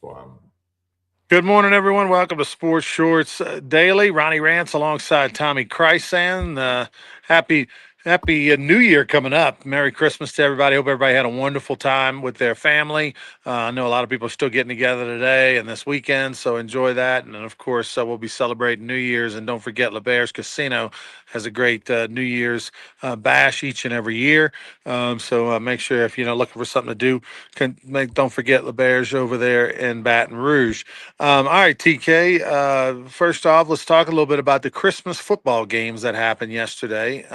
for him. Good morning, everyone. Welcome to Sports Shorts Daily. Ronnie Rance alongside Tommy Chrysan. Happy New Year coming up. Merry Christmas to everybody. Hope everybody had a wonderful time with their family. I know a lot of people are still getting together today and this weekend, so enjoy that. And then, of course, we'll be celebrating New Year's. And don't forget, LeBear's Casino has a great New Year's bash each and every year. So make sure if you're looking for something to do, don't forget LeBear's over there in Baton Rouge. All right, TK. First off, let's talk a little bit about the Christmas football games that happened yesterday.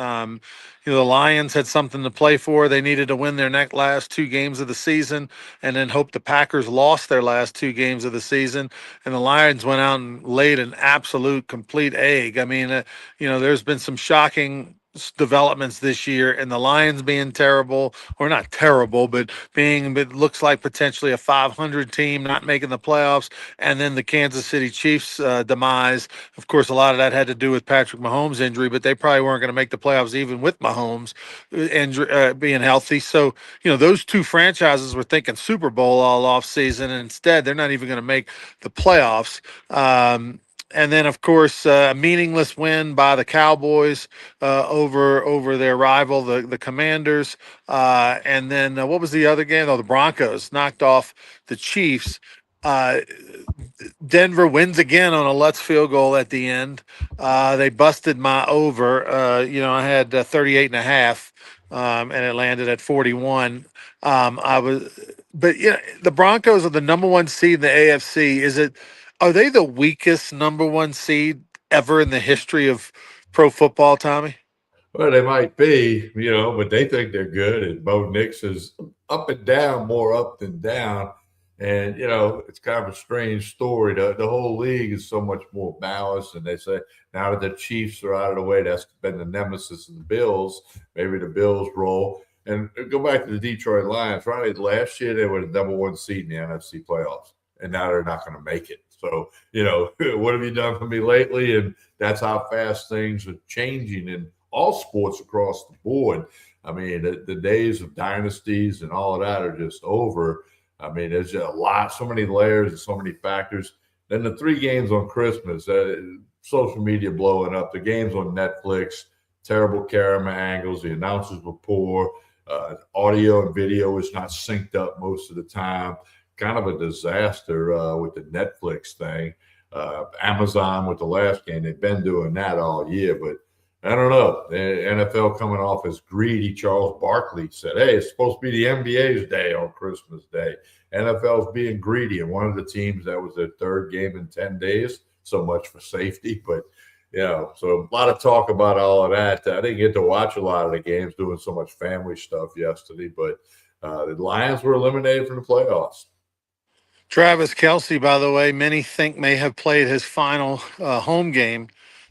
The Lions had something to play for. They needed to win their next last two games of the season, and then hope the Packers lost their last two games of the season. And the Lions went out and laid an absolute complete egg. I mean, there's been some shocking developments this year, and the Lions being terrible, or not terrible, but being, it looks like potentially a 500 team not making the playoffs, and then the Kansas City Chiefs demise. Of course, a lot of that had to do with Patrick Mahomes' injury, but they probably weren't going to make the playoffs even with Mahomes being healthy. So, those two franchises were thinking Super Bowl all off season, and instead they're not even going to make the playoffs. And then, of course, a meaningless win by the Cowboys over their rival, the Commanders. And then what was the other game? Oh, the Broncos knocked off the Chiefs. Uh, Denver wins again on a Lutz field goal at the end. They busted my over. I had 38 and a half, and it landed at 41. But the Broncos are the number one seed in the AFC. Are they the weakest number one seed ever in the history of pro football, Tommy? Well, they might be, but they think they're good. And Bo Nix is up and down, more up than down. And, it's kind of a strange story. The whole league is so much more balanced. And they say now that the Chiefs are out of the way, that's been the nemesis of the Bills. Maybe the Bills roll. And go back to the Detroit Lions. Right, last year they were the number one seed in the NFC playoffs. And now they're not going to make it. So, what have you done for me lately? And that's how fast things are changing in all sports across the board. I mean, the days of dynasties and all of that are just over. I mean, there's just so many layers and so many factors. Then the three games on Christmas, social media blowing up, the games on Netflix, terrible camera angles, the announcers were poor, audio and video is not synced up most of the time. Kind of a disaster with the Netflix thing. Amazon with the last game, they've been doing that all year, but I don't know. The NFL coming off as greedy. Charles Barkley said, hey, it's supposed to be the NBA's day on Christmas Day. NFL's being greedy. And one of the teams, that was their third game in 10 days. So much for safety. But, so a lot of talk about all of that. I didn't get to watch a lot of the games doing so much family stuff yesterday. But the Lions were eliminated from the playoffs. Travis Kelce, by the way, many think may have played his final home game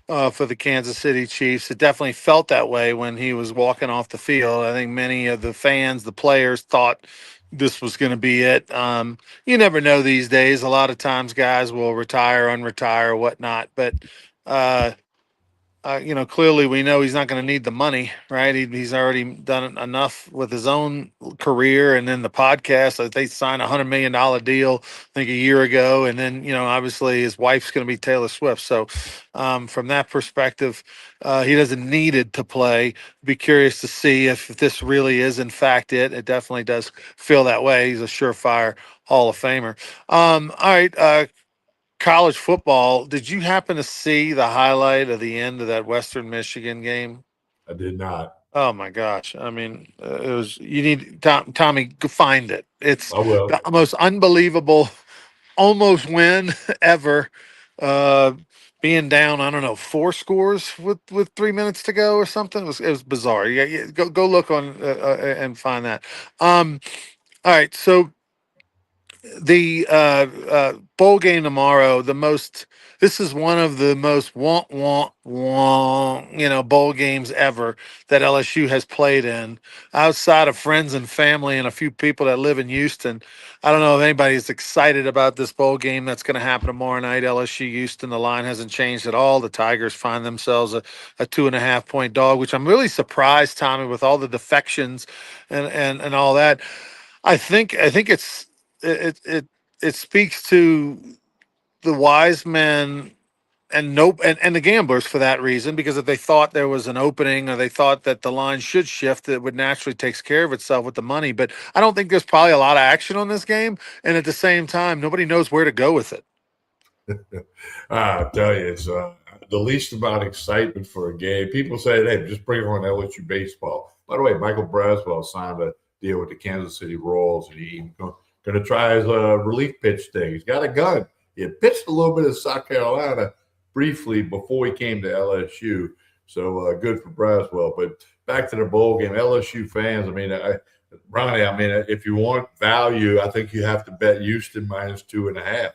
for the Kansas City Chiefs. It definitely felt that way when he was walking off the field. I think many of the fans, the players, thought this was going to be it. You never know these days. A lot of times guys will retire, unretire, whatnot. But clearly we know he's not going to need the money, right? He's already done enough with his own career, and then the podcast. They signed $100 million deal, I think, a year ago, and then obviously his wife's going to be Taylor Swift. So, from that perspective, he doesn't need it to play. Be curious to see if this really is in fact it. It definitely does feel that way. He's a surefire Hall of Famer. All right. College football, did you happen to see the highlight of the end of that Western Michigan game? I did not. Oh my gosh. I mean, it was, you need Tommy, go find it. It's the most unbelievable almost win ever. Uh, Being down, I don't know, 4 scores with 3 minutes to go or something. It was bizarre. Go look on and find that. All right. So the bowl game tomorrow, this is one of the most bowl games ever that LSU has played in. Outside of friends and family and a few people that live in Houston, I don't know if anybody's excited about this bowl game that's going to happen tomorrow night. LSU Houston, the line hasn't changed at all. The Tigers find themselves a 2.5 point dog, which I'm really surprised, Tommy, with all the defections and all that. I think it speaks to the wise men and nope and the gamblers for that reason, because if they thought there was an opening or they thought that the line should shift, it would naturally takes care of itself with the money. But I don't think there's probably a lot of action on this game, and at the same time nobody knows where to go with it. I tell you, it's the least amount of excitement for a game. People say, "Hey, just bring on LSU baseball." By the way, Michael Braswell signed a deal with the Kansas City Royals, and he's going to try his relief pitch thing. He's got a gun. He had pitched a little bit in South Carolina briefly before he came to LSU, so good for Braswell. But back to the bowl game, LSU fans. I mean, Ronnie, I mean, if you want value, I think you have to bet Houston -2.5.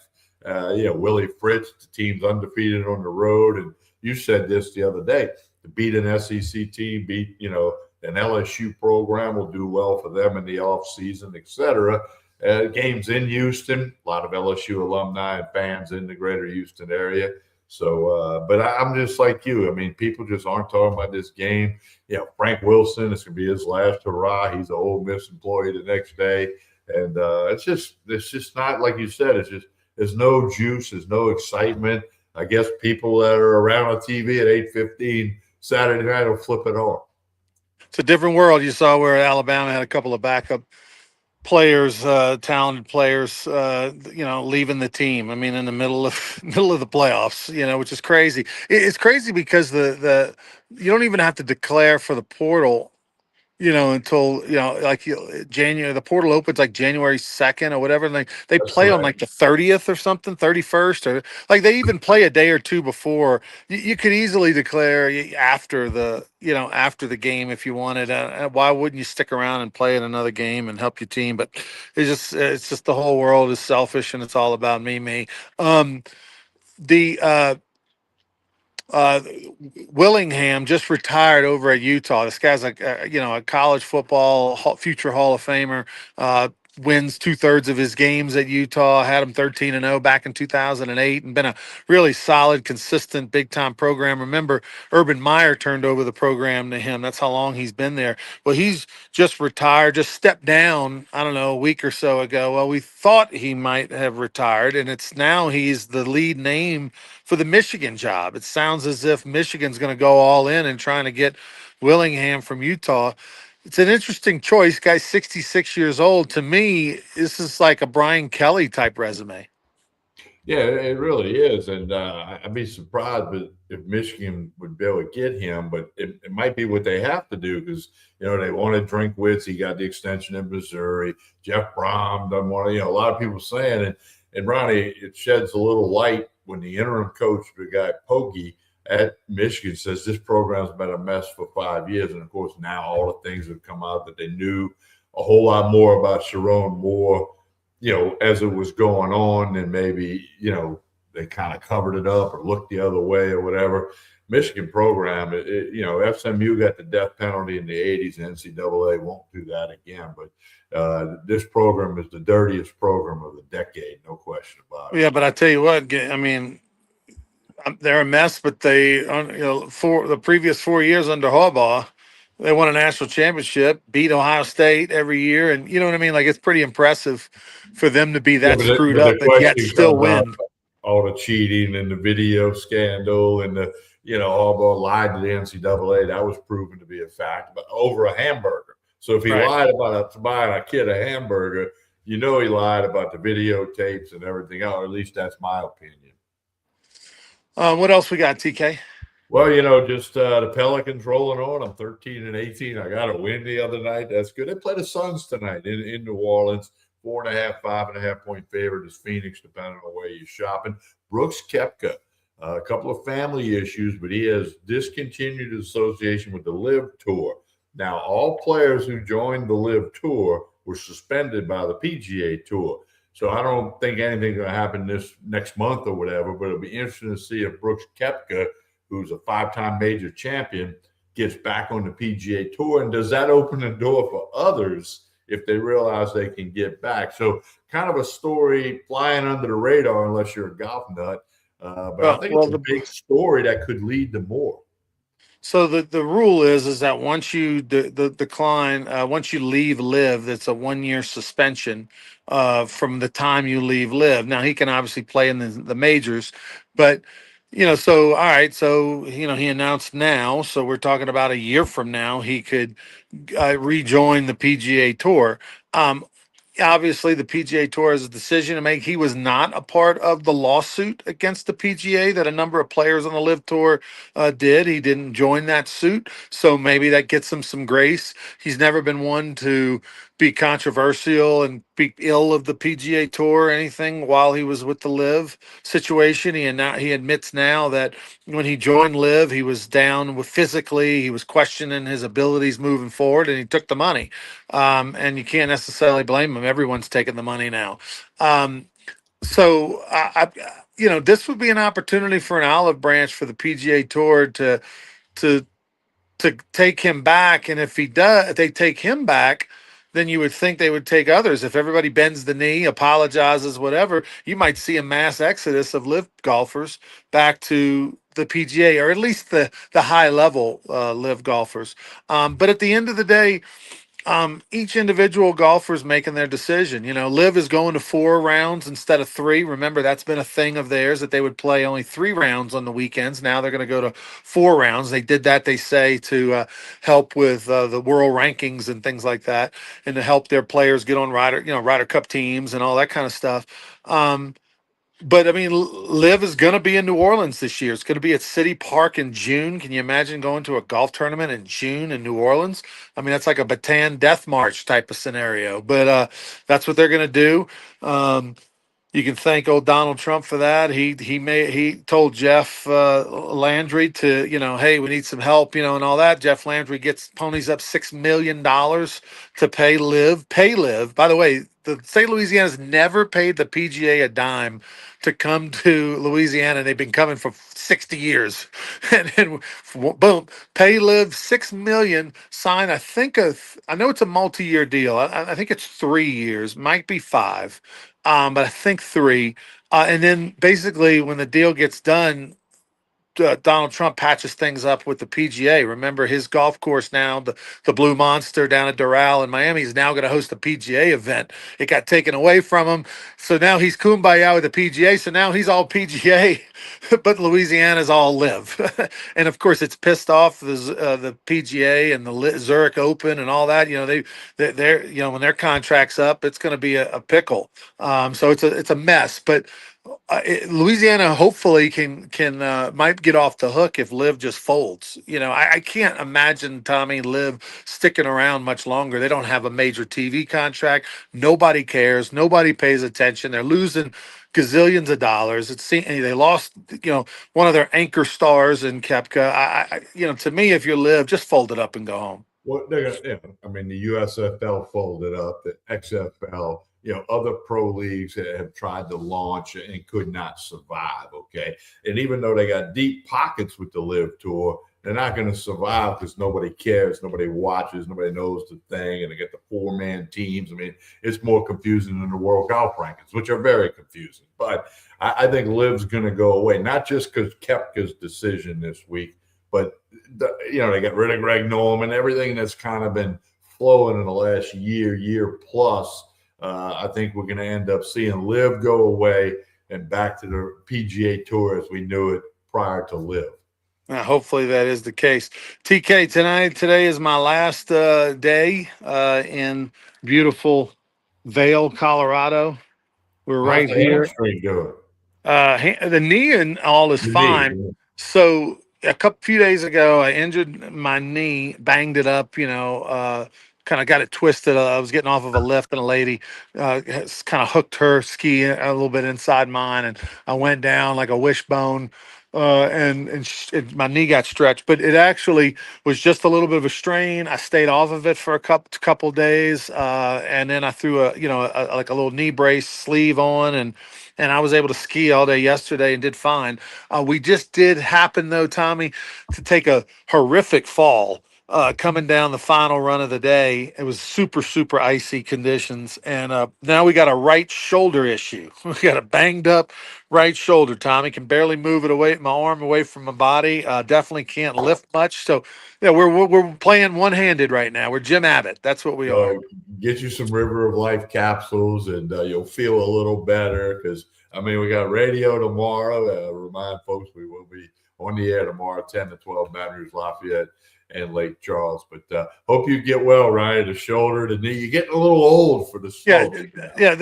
Willie Fritz, the team's undefeated on the road. And you said this the other day, to beat an SEC team, beat, an LSU program will do well for them in the offseason, et cetera. Games in Houston, a lot of LSU alumni and fans in the greater Houston area. So, but I'm just like you. I mean, people just aren't talking about this game. Frank Wilson, it's going to be his last hurrah. He's an Ole Miss employee the next day. And it's just not, like you said, there's no juice. There's no excitement. I guess people that are around on TV at 8:15 Saturday night will flip it on. It's a different world. You saw where Alabama had a couple of backup players, talented players, leaving the team. I mean, in the middle of the playoffs, which is crazy. It's crazy because the you don't even have to declare for the portal, until January. The portal opens like January 2nd or whatever. And they That's play on correct. like the 30th or something, 31st, or like they even play a day or two before. You could easily declare after the game if you wanted. Why wouldn't you stick around and play in another game and help your team? But it's just the whole world is selfish and it's all about me. The uh, Willingham just retired over at Utah. This guy's a college football future Hall of Famer. Wins 2/3 of his games at Utah. Had him 13-0 back in 2008, and been a really solid, consistent, big time program. Remember, Urban Meyer turned over the program to him. That's how long he's been there. Well, he's just retired, just stepped down. I don't know, a week or so ago. Well, we thought he might have retired, and it's now he's the lead name for the Michigan job. It sounds as if Michigan's going to go all in and trying to get Willingham from Utah. It's an interesting choice. Guy's 66 years old. To me, this is like a Brian Kelly type resume. Yeah, it really is. And I'd be surprised if Michigan would be able to get him, but it might be what they have to do because, they wanted Drinkwitz. He got the extension in Missouri. Jeff Brom doesn't want to, a lot of people saying it. And Ronnie, it sheds a little light when the interim coach, the guy Pogge at Michigan, says this program's been a mess for 5 years. And of course, now all the things have come out that they knew a whole lot more about Sharon Moore, as it was going on, and maybe, they kind of covered it up or looked the other way or whatever. Michigan program, SMU got the death penalty in the 80s, and NCAA won't do that again. But this program is the dirtiest program of the decade, no question about it. Yeah, but I tell you what, I mean, they're a mess, but for the previous 4 years under Harbaugh, they won a national championship, beat Ohio State every year. And you know what I mean? Like, it's pretty impressive for them to be that screwed but the up and yet question still comes out, win. all the cheating and the video scandal and Harbaugh lied to the NCAA. That was proven to be a fact, but over a hamburger. So if he lied about buying a kid a hamburger, he lied about the videotapes and everything else. Or at least that's my opinion. What else we got, TK? Well, just the Pelicans rolling on. I'm 13-18. I got a win the other night. That's good. They play the Suns tonight in New Orleans. 4.5, 5.5 point favorite is Phoenix, depending on where you're shopping. Brooks Koepka, a couple of family issues, but he has discontinued his association with the Live Tour. Now, all players who joined the Live Tour were suspended by the PGA Tour. So I don't think anything's going to happen this next month or whatever, but it'll be interesting to see if Brooks Koepka, who's a 5-time major champion, gets back on the PGA Tour. And does that open the door for others if they realize they can get back? So kind of a story flying under the radar unless you're a golf nut. But I think it's a big story that could lead to more. So the rule is that once you the decline, once you leave live, that's a 1 year suspension from the time you leave live. Now he can obviously play in the majors, but so all right, so he announced now, so we're talking about a year from now he could rejoin the PGA Tour. Um, Obviously the PGA Tour has a decision to make. He was not a part of the lawsuit against the PGA that a number of players on the Live Tour did. He didn't join that suit, so maybe that gets him some grace. He's never been one to be controversial and speak ill of the PGA Tour or anything while he was with the Live situation. He admits now that when he joined Live, he was down with physically. He was questioning his abilities moving forward, and he took the money. And you can't necessarily blame him. Everyone's taking the money now. Um, so this would be an opportunity for an olive branch for the PGA Tour to to take him back. And if he does, if they take him back, then you would think they would take others. If everybody bends the knee, apologizes, whatever, you might see a mass exodus of live golfers back to the PGA, or at least the high level live golfers. But at the end of the day, each individual golfer is making their decision. Liv is going to 4 rounds instead of 3. Remember, that's been a thing of theirs that they would play only 3 rounds on the weekends. Now they're going to go to 4 rounds. They did that, they say, to help with the world rankings and things like that, and to help their players get on Ryder Cup teams and all that kind of stuff. But I mean, Live is going to be in New Orleans this year. It's going to be at City Park in June. Can you imagine going to a golf tournament in June in New Orleans? I mean, that's like a Bataan Death March type of scenario. But that's what they're going to do. You can thank old Donald Trump for that. He told Jeff Landry to hey, we need some help and all that. Jeff Landry ponies up $6 million to pay Live. By the way, the state of Louisiana has never paid the PGA a dime to come to Louisiana. They've been coming for 60 years, and boom, pay Live $6 million. Sign, I know it's a multi-year deal. I think it's 3 years, might be 5. But I think 3. And then basically, when the deal gets done, Donald Trump patches things up with the PGA. Remember, his golf course now, the Blue Monster down at Doral in Miami, is now going to host a PGA event. It got taken away from him, so now he's kumbaya with the PGA. So now he's all PGA, but Louisiana's all Live. And of course, it's pissed off the PGA and the Zurich Open and all that. They're when their contract's up, it's going to be a pickle. So it's a mess, but. Louisiana hopefully can might get off the hook if Liv just folds. I can't imagine Tommy Liv sticking around much longer. They don't have a major TV contract. Nobody cares. Nobody pays attention. They're losing gazillions of dollars. They lost one of their anchor stars in Kepka. To me, if you're Liv, just fold it up and go home. Well, they're gonna, I mean, the USFL folded up, the XFL, other pro leagues have tried to launch and could not survive. Okay. And even though they got deep pockets with the Live Tour, they're not going to survive because nobody cares, nobody watches, nobody knows the thing, and they get the 4-man teams. I mean, it's more confusing than the World Golf Rankings, which are very confusing. But I think Liv's going to go away, not just because Kepka's decision this week, but they got rid of Greg Norman, everything that's kind of been flowing in the last year plus. I think we're going to end up seeing Live go away and back to the PGA Tour as we knew it prior to Live. Hopefully that is the case. TK, today is my last day in beautiful Vail, Colorado. We're right How's the here. hamstring doing? The knee and all is fine. So a few days ago, I injured my knee, banged it up, kind of got it twisted. I was getting off of a lift, and a lady kind of hooked her ski a little bit inside mine, and I went down like a wishbone. My knee got stretched, but it actually was just a little bit of a strain. I stayed off of it for a couple days, and then I threw like a little knee brace sleeve on, and I was able to ski all day yesterday and did fine. We just did happen though, Tommy, to take a horrific fall coming down the final run of the day. It was super, super icy conditions. And now we got a right shoulder issue. We got a banged up right shoulder, Tommy. Can barely move it away, my arm away from my body. Definitely can't lift much. So, yeah, we're playing one handed right now. We're Jim Abbott. That's what we are. Get you some River of Life capsules, and you'll feel a little better. Because I mean, we got radio tomorrow. Remind folks we will be on the air tomorrow, 10 to 12, Baton Rouge, Lafayette, and Lake Charles. But hope you get well, Ryan. The shoulder, the knee. You're getting a little old for the slopes. Yeah.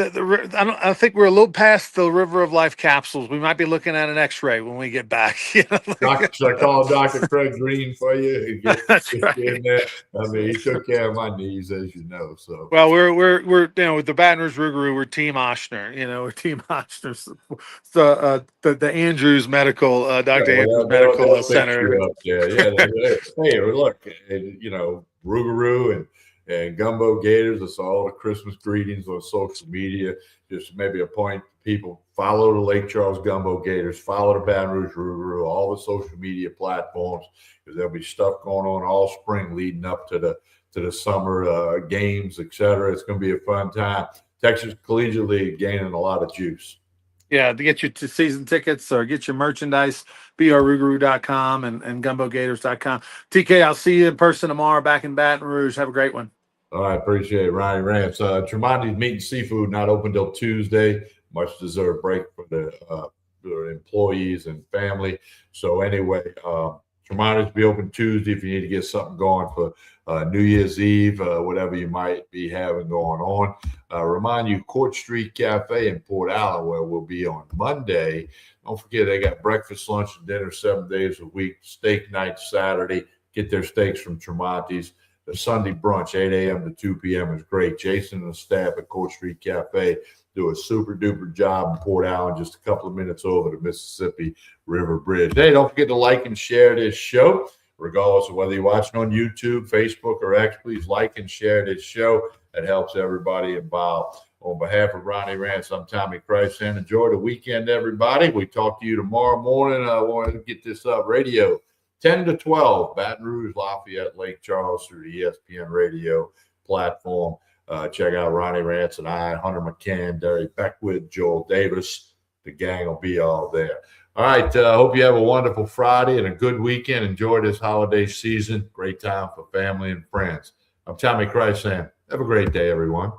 I think we're a little past the River of Life capsules. We might be looking at an X-ray when we get back. Should I call Dr. Craig Green for you? That's right. In there. I mean, he took care of my knees, as you know. So well, we're with the Baton Rouge Rougarou, we're Team Ochsner. We're Team Ochsner. The Andrews Medical, Dr. Andrews Medical Center. Up there. Yeah. Hey, look, Rougarou and Gumbo Gators. I saw all the Christmas greetings on social media. Just maybe a point: people follow the Lake Charles Gumbo Gators, follow the Baton Rouge Rougarou, all the social media platforms, because there'll be stuff going on all spring leading up to the summer games, etc. It's going to be a fun time. Texas Collegiate League gaining a lot of juice. Yeah, to get your season tickets or get your merchandise, brrougarou.com and gumbogators.com. TK, I'll see you in person tomorrow back in Baton Rouge. Have a great one. All right, appreciate it, Ronnie Rance. Tremonti's Meat and Seafood not open till Tuesday. Much deserved break for the employees and family. So anyway, Tremonti's will be open Tuesday if you need to get something going for New Year's Eve, whatever you might be having going on. Remind you, Court Street Cafe in Port Allen, where we'll be on Monday. Don't forget, they got breakfast, lunch, and dinner 7 days a week. Steak night Saturday. Get their steaks from Tremonti's. The Sunday brunch, 8 a.m. to 2 p.m. is great. Jason and the staff at Court Street Cafe do a super duper job in Port Allen, just a couple of minutes over the Mississippi River Bridge. Hey, don't forget to like and share this show. Regardless of whether you're watching on YouTube, Facebook, or X, please like and share this show. That helps everybody involved. On behalf of Ronnie Rance, I'm Tommy Christ, and enjoy the weekend, everybody. We talk to you tomorrow morning. I want to get this up. Radio 10 to 12, Baton Rouge, Lafayette, Lake Charles through the ESPN radio platform. Check out Ronnie Rance and I, Hunter McCann, Derry Beckwith, Joel Davis. The gang will be all there. All right. Hope you have a wonderful Friday and a good weekend. Enjoy this holiday season. Great time for family and friends. I'm Tommy Christ saying, have a great day, everyone.